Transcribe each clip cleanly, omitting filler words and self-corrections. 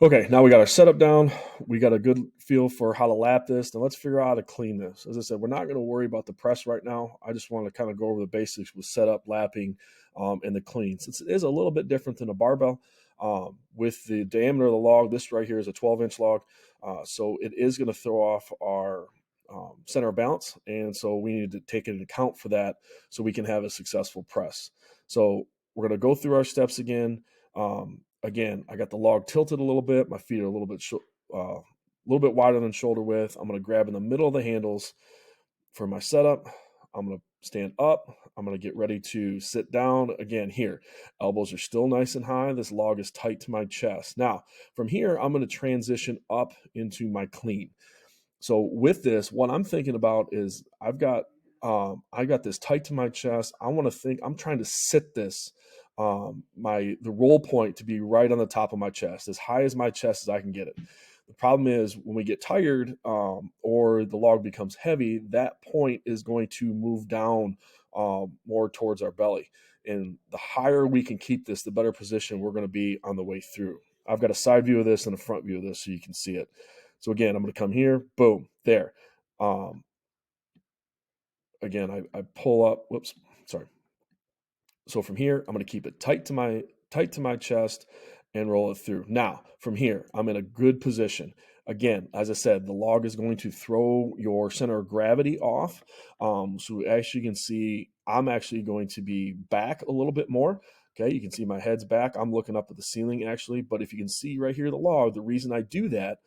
Okay, now we got our setup down. We got a good feel for how to lap this. Now let's figure out how to clean this. As I said, we're not going to worry about the press right now. I just want to kind of go over the basics with setup, lapping, and the clean. Since it is a little bit different than a barbell, with the diameter of the log, this right here is a 12-inch log. So it is going to throw off our center of balance. And so we need to take into account for that so we can have a successful press. So we're going to go through our steps again. Again, I got the log tilted a little bit. My feet are a little bit wider than shoulder width. I'm going to grab in the middle of the handles for my setup. I'm going to stand up. I'm going to get ready to sit down again here. Elbows are still nice and high. This log is tight to my chest. Now, from here, I'm going to transition up into my clean. So with this, what I'm thinking about is I got this tight to my chest. I'm trying to sit this the roll point to be right on the top of my chest, as high as my chest as I can get it. The problem is when we get tired or the log becomes heavy, that point is going to move down more towards our belly. And the higher we can keep this, the better position we're going to be on the way through. I've got a side view of this and a front view of this so you can see it. So again, I'm going to come here, boom, there. Um, again, I pull up. Whoops, sorry. So from here, I'm going to keep it tight to my chest and roll it through. Now, from here, I'm in a good position. Again, as I said, the log is going to throw your center of gravity off. So as you can see, I'm actually going to be back a little bit more. Okay, you can see my head's back. I'm looking up at the ceiling actually, but if you can see right here, the log, the reason I do that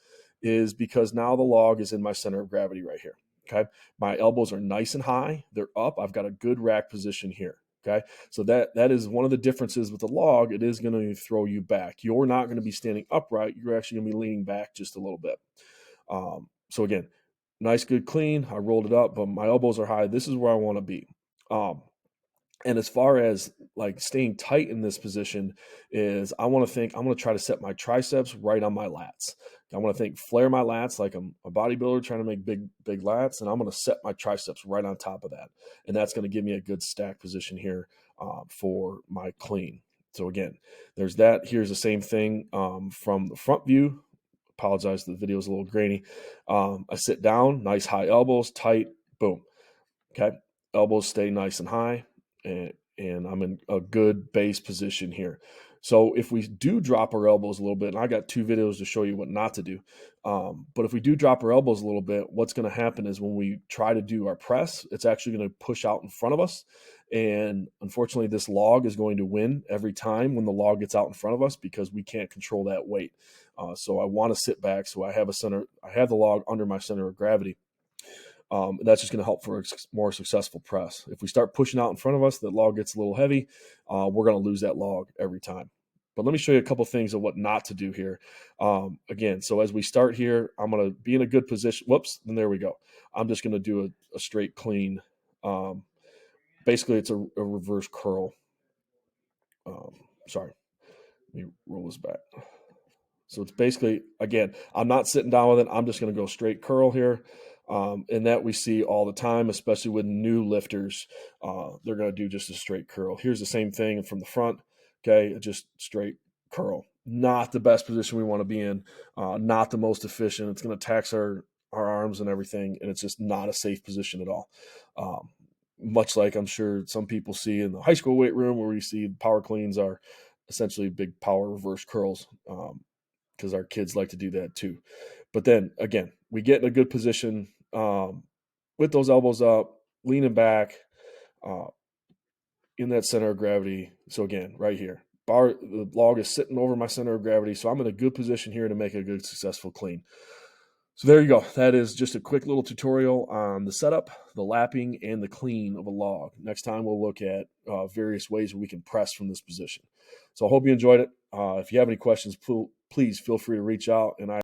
is because now the log is in my center of gravity right here. Okay, my elbows are nice and high. They're up. I've got a good rack position here. Okay, so that is one of the differences with the log. It is going to throw you back. You're not going to be standing upright. You're actually going to be leaning back just a little bit. So again, nice, good, clean. I rolled it up, but my elbows are high. This is where I want to be. Um, and as far as like staying tight in this position is I'm going to try to set my triceps right on my lats. I want to flare my lats like I'm a bodybuilder trying to make big lats. And I'm going to set my triceps right on top of that. And that's going to give me a good stack position here for my clean. So again, there's that. Here's the same thing from the front view. Apologize, the video is a little grainy. I sit down, nice high elbows, tight, boom. Okay. Elbows stay nice and high, and I'm in a good base position here. So if we do drop our elbows a little bit, and I got two videos to show you what not to do, but if we do drop our elbows a little bit, what's going to happen is when we try to do our press, it's actually going to push out in front of us. And unfortunately, this log is going to win every time when the log gets out in front of us because we can't control that weight. So I want to sit back so I have the log under my center of gravity. That's just going to help for a more successful press. If we start pushing out in front of us, that log gets a little heavy. We're going to lose that log every time. But let me show you a couple things of what not to do here. Again, so as we start here, I'm going to be in a good position. Whoops, and there we go. I'm just going to do a straight clean. Basically, it's a reverse curl. Sorry, let me roll this back. So it's basically, again, I'm not sitting down with it. I'm just going to go straight curl here. And that we see all the time, especially with new lifters. They're going to do just a straight curl. Here's the same thing from the front. Okay, just straight curl. Not the best position we want to be in. Not the most efficient. It's going to tax our arms and everything, and it's just not a safe position at all. Much like I'm sure some people see in the high school weight room where we see power cleans are essentially big power reverse curls. Because our kids like to do that too. But then again, we get in a good position with those elbows up, leaning back in that center of gravity. So again, right here, the log is sitting over my center of gravity. So I'm in a good position here to make a good, successful clean. So there you go. That is just a quick little tutorial on the setup, the lapping, and the clean of a log. Next time we'll look at various ways we can press from this position. So I hope you enjoyed it. If you have any questions, please feel free to reach out, and I